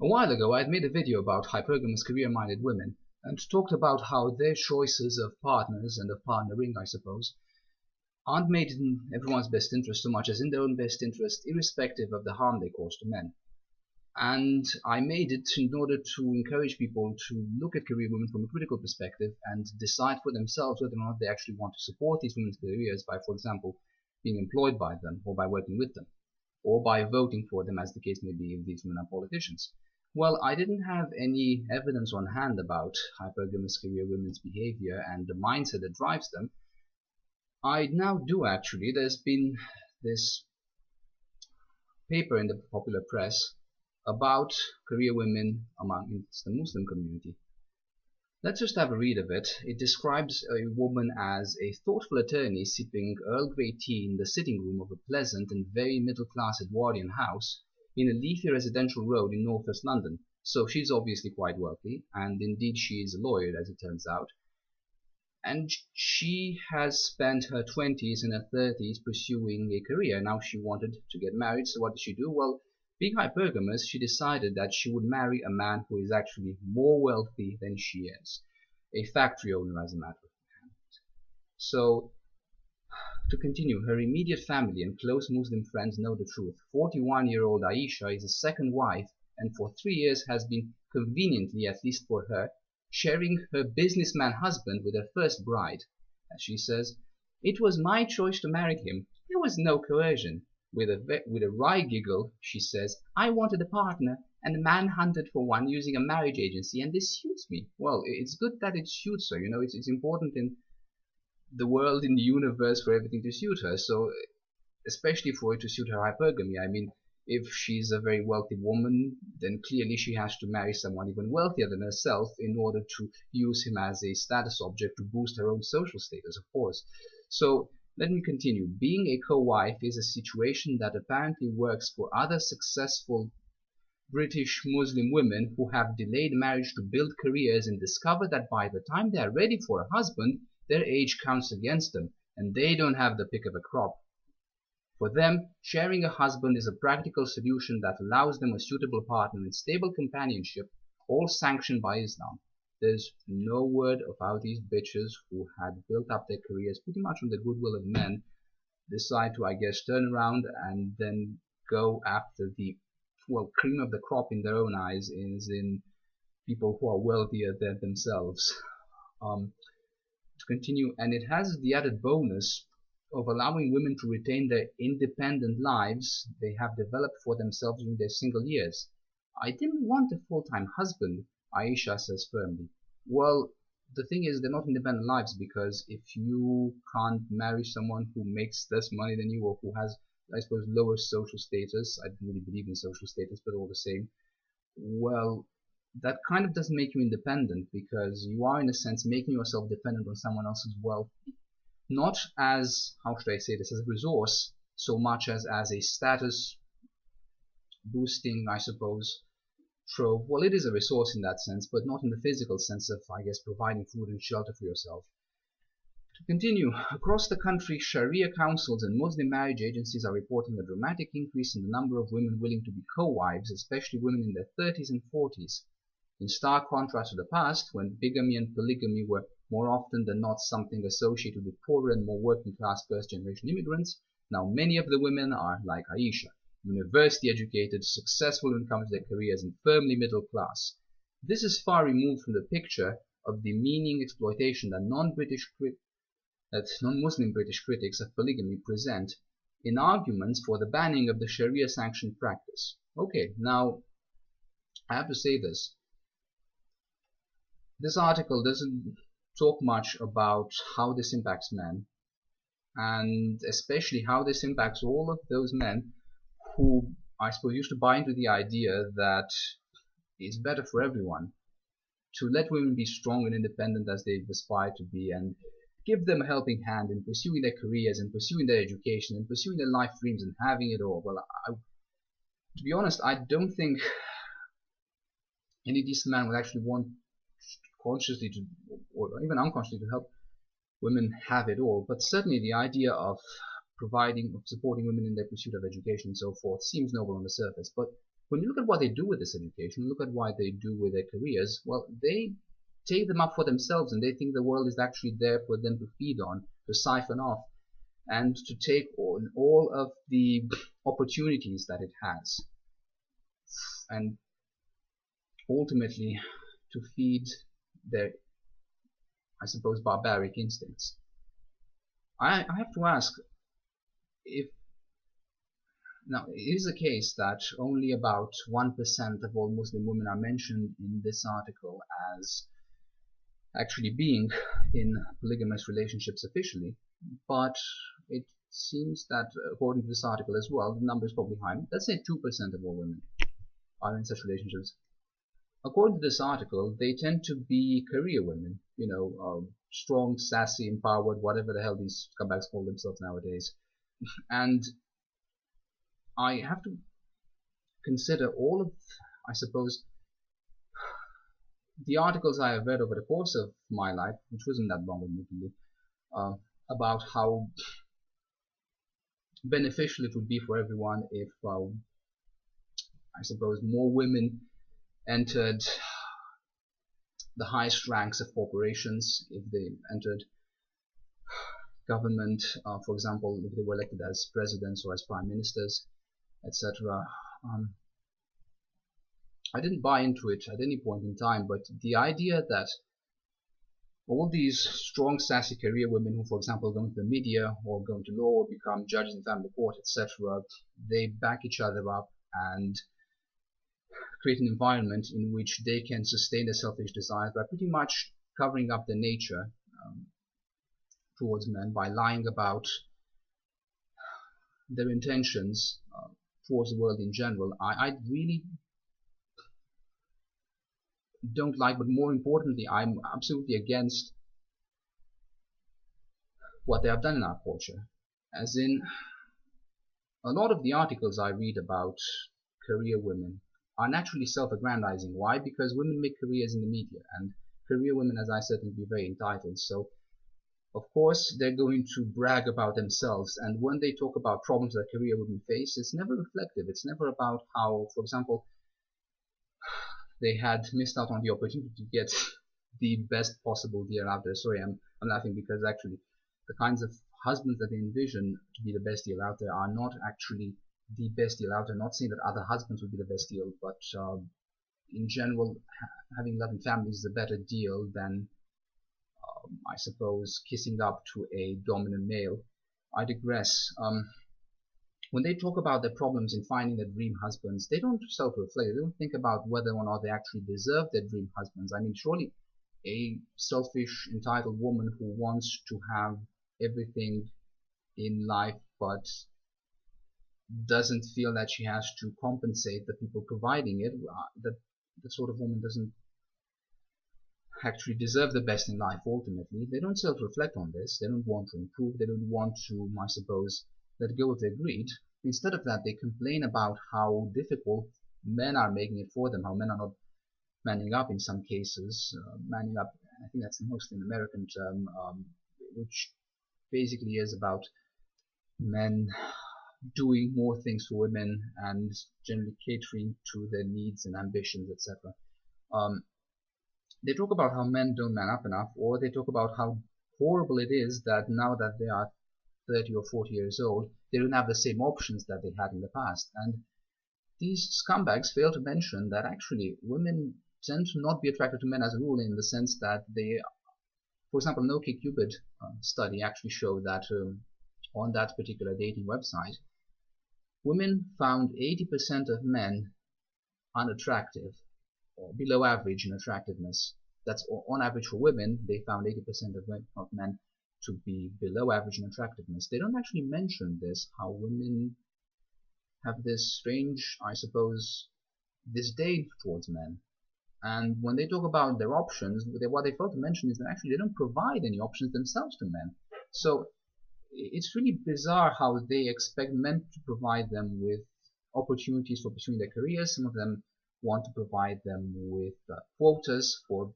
A while ago I had made a video about hypergamous career-minded women and talked about how their choices of partners and of partnering, I suppose, aren't made in everyone's best interest so much as in their own best interest, irrespective of the harm they cause to men. And I made it in order to encourage people to look at career women from a critical perspective and decide for themselves whether or not they actually want to support these women's careers by, for example, being employed by them or by working with them, or by voting for them, as the case may be if these women are politicians. Well, I didn't have any evidence on hand about hypergamous career women's behavior and the mindset that drives them. I now do actually. There's been this paper in the popular press about career women among the Muslim community. Let's just have a read of it. It describes a woman as a thoughtful attorney sipping Earl Grey tea in the sitting room of a pleasant and very middle-class Edwardian house in a leafy residential road in northwest London. So she's obviously quite wealthy, and indeed she is a lawyer, as it turns out. And she has spent her 20s and her 30s pursuing a career. Now she wanted to get married, so what did she do? Well, being hypergamous, she decided that she would marry a man who is actually more wealthy than she is. A factory owner, as a matter of fact. So, to continue, her immediate family and close Muslim friends know the truth. 41-year-old Aisha is a second wife and for 3 years has been conveniently, at least for her, sharing her businessman husband with her first bride. As she says, "It was my choice to marry him. There was no coercion." With a wry giggle, she says, "I wanted a partner, and the man hunted for one using a marriage agency, and this suits me." Well, it's good that it suits her. You know, it's important in the world, in the universe, for everything to suit her. So, especially for it to suit her hypergamy. I mean, if she's a very wealthy woman, then clearly she has to marry someone even wealthier than herself in order to use him as a status object to boost her own social status, of course. So, let me continue. Being a co-wife is a situation that apparently works for other successful British Muslim women who have delayed marriage to build careers and discover that by the time they are ready for a husband, their age counts against them, and they don't have the pick of a crop. For them, sharing a husband is a practical solution that allows them a suitable partner and stable companionship, all sanctioned by Islam. There's no word of how these bitches who had built up their careers pretty much on the goodwill of men decide to, I guess, turn around and then go after the, well, cream of the crop in their own eyes, is in people who are wealthier than themselves. To continue, and it has the added bonus of allowing women to retain their independent lives they have developed for themselves during their single years. "I didn't want a full-time husband," Aisha says firmly. Well, the thing is, they're not independent lives, because if you can't marry someone who makes less money than you or who has, I suppose, lower social status — I don't really believe in social status, but all the same — well, that kind of doesn't make you independent, because you are in a sense making yourself dependent on someone else's wealth, not as, how should I say this, as a resource so much as a status boosting, I suppose, trove. Well, it is a resource in that sense, but not in the physical sense of, I guess, providing food and shelter for yourself. To continue, across the country, Sharia councils and Muslim marriage agencies are reporting a dramatic increase in the number of women willing to be co-wives, especially women in their 30s and 40s. In stark contrast to the past, when bigamy and polygamy were more often than not something associated with poorer and more working-class first-generation immigrants, now many of the women are like Aisha, university educated, successful when it comes to their careers, and firmly middle class. This is far removed from the picture of the meaning exploitation that non-Muslim British critics of polygamy present in arguments for the banning of the Sharia-sanctioned practice. Okay, now I have to say this. This article doesn't talk much about how this impacts men, and especially how this impacts all of those men who, I suppose, used to buy into the idea that it's better for everyone to let women be strong and independent as they aspire to be, and give them a helping hand in pursuing their careers and pursuing their education and pursuing their life dreams and having it all. Well, to be honest, I don't think any decent man would actually want consciously to, or even unconsciously, to help women have it all. But certainly the idea of supporting women in their pursuit of education and so forth seems noble on the surface. But when you look at what they do with this education, look at what they do with their careers, well, they take them up for themselves, and they think the world is actually there for them to feed on, to siphon off, and to take on all of the opportunities that it has, and ultimately to feed their, I suppose, barbaric instincts. I have to ask, if now it is a case that only about 1% of all Muslim women are mentioned in this article as actually being in polygamous relationships officially, but it seems that according to this article as well, the number is probably high. Let's say 2% of all women are in such relationships. According to this article, they tend to be career women, you know, strong, sassy, empowered, whatever the hell these scumbags call themselves nowadays. And I have to consider all of, I suppose, the articles I have read over the course of my life, which wasn't that long admittedly, about how beneficial it would be for everyone if, I suppose, more women entered the highest ranks of corporations, if they entered government, for example, if they were elected as presidents or as prime ministers, etc. I didn't buy into it at any point in time, but the idea that all these strong, sassy career women who, for example, go into the media or go into law or become judges in family court, etc., they back each other up and create an environment in which they can sustain their selfish desires by pretty much covering up their nature towards men, by lying about their intentions towards the world in general. I really don't like, but more importantly, I'm absolutely against what they have done in our culture. As in, a lot of the articles I read about career women are naturally self-aggrandizing. Why? Because women make careers in the media, and career women, as I said, can be very entitled. So, of course, they're going to brag about themselves, and when they talk about problems that career women face, it's never reflective. It's never about how, for example, they had missed out on the opportunity to get the best possible deal out there. Sorry, I'm laughing because actually the kinds of husbands that they envision to be the best deal out there are not actually the best deal out there. Not saying that other husbands would be the best deal, but in general, having loving families is a better deal than, I suppose, kissing up to a dominant male. I digress. When they talk about their problems in finding their dream husbands, they don't self-reflect. They don't think about whether or not they actually deserve their dream husbands. I mean, surely a selfish, entitled woman who wants to have everything in life but doesn't feel that she has to compensate the people providing it, that sort of woman doesn't actually deserve the best in life ultimately. They don't self-reflect on this. They don't want to improve. They don't want to, I suppose, let go of their greed. Instead of that, they complain about how difficult men are making it for them, how men are not manning up in some cases. Manning up, I think that's the most American term, which basically is about men doing more things for women and generally catering to their needs and ambitions, etc. They talk about how men don't man up enough, or they talk about how horrible it is that now that they are 30 or 40 years old, they don't have the same options that they had in the past. And these scumbags fail to mention that actually women tend to not be attracted to men as a rule, in the sense that they, for example, an OkCupid study actually showed that on that particular dating website, women found 80% of men unattractive or below average in attractiveness. That's on average for women. They found 80% of men to be below average in attractiveness. They don't actually mention this, how women have this strange, I suppose, disdain towards men. And when they talk about their options, what they fail to mention is that actually they don't provide any options themselves to men. So it's really bizarre how they expect men to provide them with opportunities for pursuing their careers. Some of them want to provide them with quotas for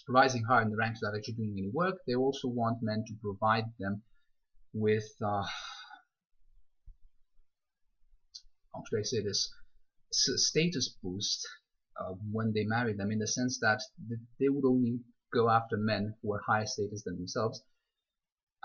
rising higher in the ranks without actually doing any work. They also want men to provide them with, how should I say this, status boost when they marry them, in the sense that they would only go after men who are higher status than themselves,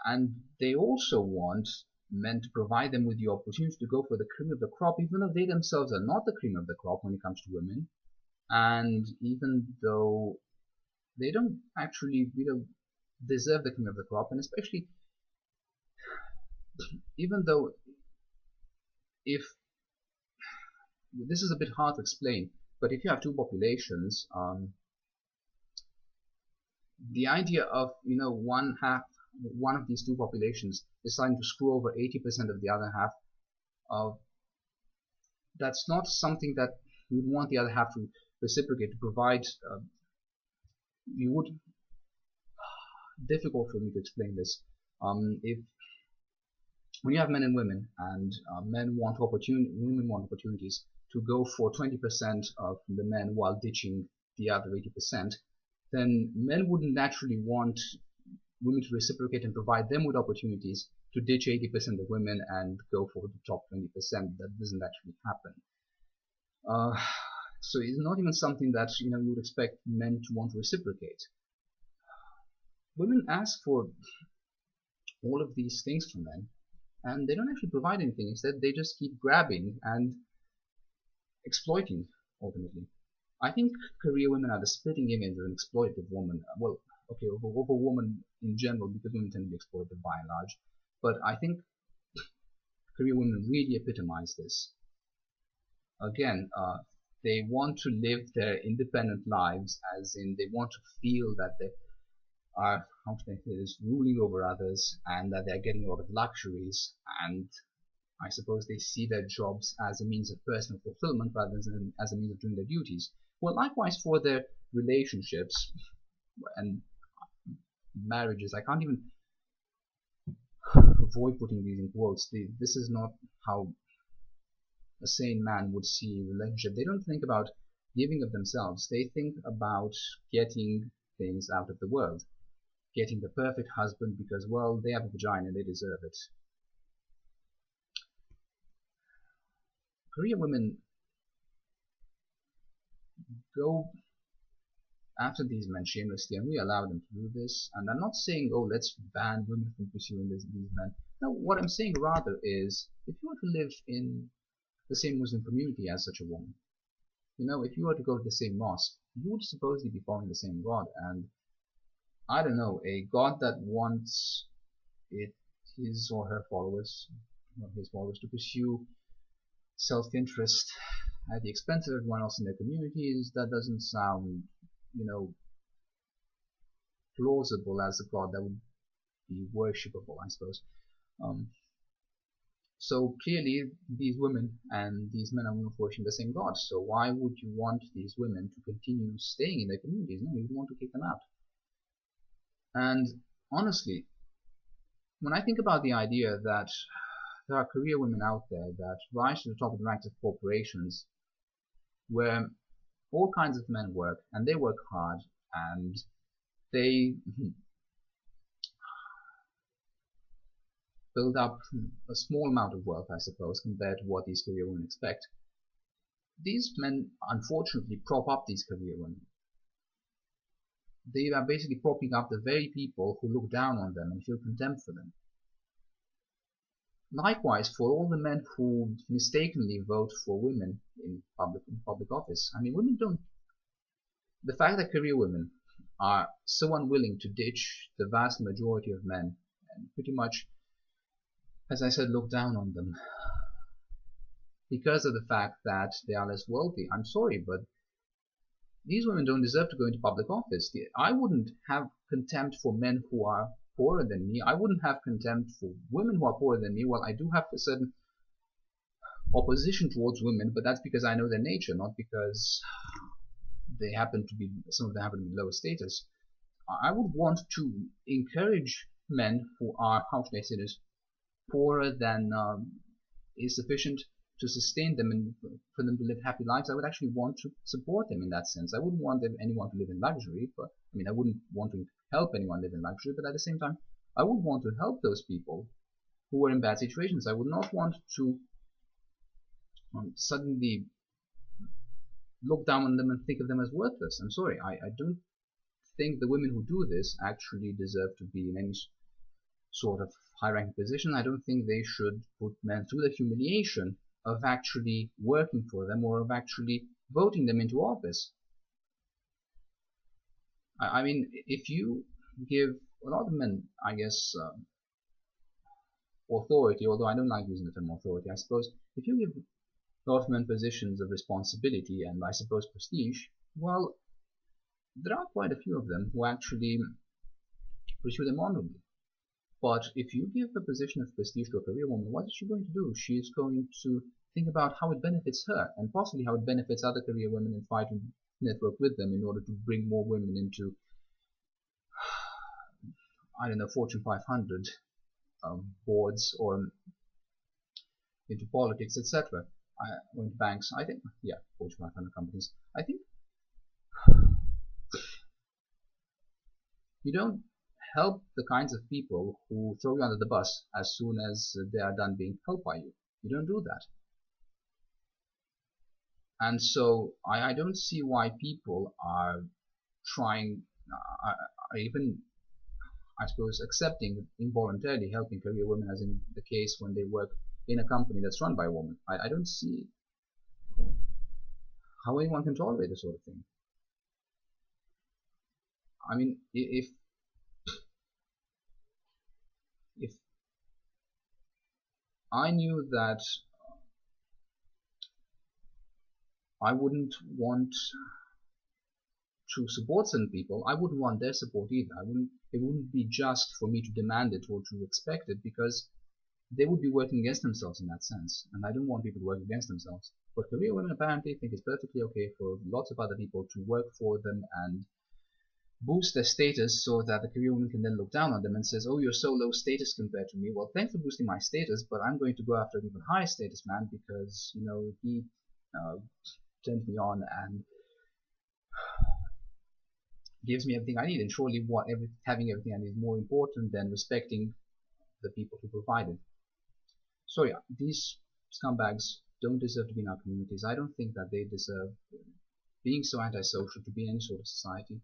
and they also want men to provide them with the opportunity to go for the cream of the crop, even though they themselves are not the cream of the crop when it comes to women, and even though they don't actually, deserve the cream of the crop, and especially even though, if this is a bit hard to explain, but if you have two populations, the idea of one of these two populations deciding to screw over 80% of the other half, that's not something that you would want the other half to reciprocate, to provide. You would difficult for me to explain this. If when you have men and women, and women want opportunities to go for 20% of the men while ditching the other 80%, then men wouldn't naturally want women to reciprocate and provide them with opportunities to ditch 80% of women and go for the top 20%. That doesn't actually happen. So it's not even something that you would expect men to want to reciprocate. Women ask for all of these things from men, and they don't actually provide anything. Instead, they just keep grabbing and exploiting, ultimately. I think career women are the splitting image of an exploitative woman. Well, okay, over women in general, because women tend to be exploited by and large. But I think career women really epitomize this. Again, they want to live their independent lives, as in they want to feel that they are, how should I say this, ruling over others, and that they're getting a lot of luxuries, and I suppose they see their jobs as a means of personal fulfillment rather than as a means of doing their duties. Well, likewise for their relationships and marriages. I can't even avoid putting these in quotes. This is not how a sane man would see a relationship. They don't think about giving of themselves. They think about getting things out of the world. Getting the perfect husband because, well, they have a vagina and they deserve it. Korean women go after these men shamelessly, and we allow them to do this. And I'm not saying, oh, let's ban women from pursuing these men. No, what I'm saying rather is, if you were to live in the same Muslim community as such a woman, if you were to go to the same mosque, you would supposedly be following the same God, and I don't know, a God that wants his or her followers, to pursue self-interest at the expense of everyone else in their communities. That doesn't sound, plausible as a God that would be worshipable, I suppose. So clearly, these women and these men are worshiping the same God. So why would you want these women to continue staying in their communities? No, you would want to kick them out. And honestly, when I think about the idea that there are career women out there that rise to the top of the ranks of corporations where all kinds of men work, and they work hard, and they build up a small amount of wealth, I suppose, compared to what these career women expect. These men unfortunately prop up these career women. They are basically propping up the very people who look down on them and feel contempt for them. Likewise, for all the men who mistakenly vote for women in public office. I mean, women don't. The fact that career women are so unwilling to ditch the vast majority of men and pretty much, as I said, look down on them because of the fact that they are less wealthy. I'm sorry, but these women don't deserve to go into public office. I wouldn't have contempt for men who are poorer than me. I wouldn't have contempt for women who are poorer than me. Well, I do have a certain opposition towards women, but that's because I know their nature, not because some of them happen to be lower status. I would want to encourage men who are, how should I say this, poorer than is sufficient to sustain them and for them to live happy lives. I would actually want to support them in that sense. I wouldn't want anyone to live in luxury, but I wouldn't want to help anyone live in luxury, but at the same time, I would want to help those people who are in bad situations. I would not want to suddenly look down on them and think of them as worthless. I'm sorry, I don't think the women who do this actually deserve to be in any sort of high-ranking position. I don't think they should put men through the humiliation of actually working for them or of actually voting them into office. I mean, if you give a lot of men, I guess, authority, although I don't like using the term authority, I suppose, if you give a lot of men positions of responsibility and I suppose prestige, well, there are quite a few of them who actually pursue them honorably. But if you give a position of prestige to a career woman, what is she going to do? She is going to think about how it benefits her and possibly how it benefits other career women and try to network with them in order to bring more women into, I don't know, Fortune 500 boards or into politics, etc. Or into banks. I think, yeah, Fortune 500 companies. I think you don't help the kinds of people who throw you under the bus as soon as they are done being helped by you. You don't do that. And so I don't see why people are trying, are even, I suppose, accepting involuntarily helping career women, as in the case when they work in a company that's run by a woman. I don't see how anyone can tolerate this sort of thing. I mean, if I knew that I wouldn't want to support certain people, I wouldn't want their support either. It wouldn't be just for me to demand it or to expect it, because they would be working against themselves in that sense, and I don't want people to work against themselves. But career women apparently think it's perfectly okay for lots of other people to work for them and boost their status so that the career woman can then look down on them and says, oh, you're so low status compared to me. Well, thanks for boosting my status, but I'm going to go after an even higher status man because, you know, he turned me on and gives me everything I need. And surely having everything I need is more important than respecting the people who provide it. So yeah, these scumbags don't deserve to be in our communities. I don't think that they deserve being so antisocial to be in any sort of society,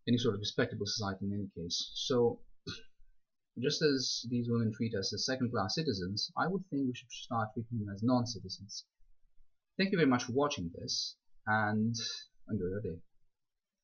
any sort of respectable society in any case. So just as these women treat us as second-class citizens, I would think we should start treating them as non-citizens. Thank you very much for watching this, and enjoy your day.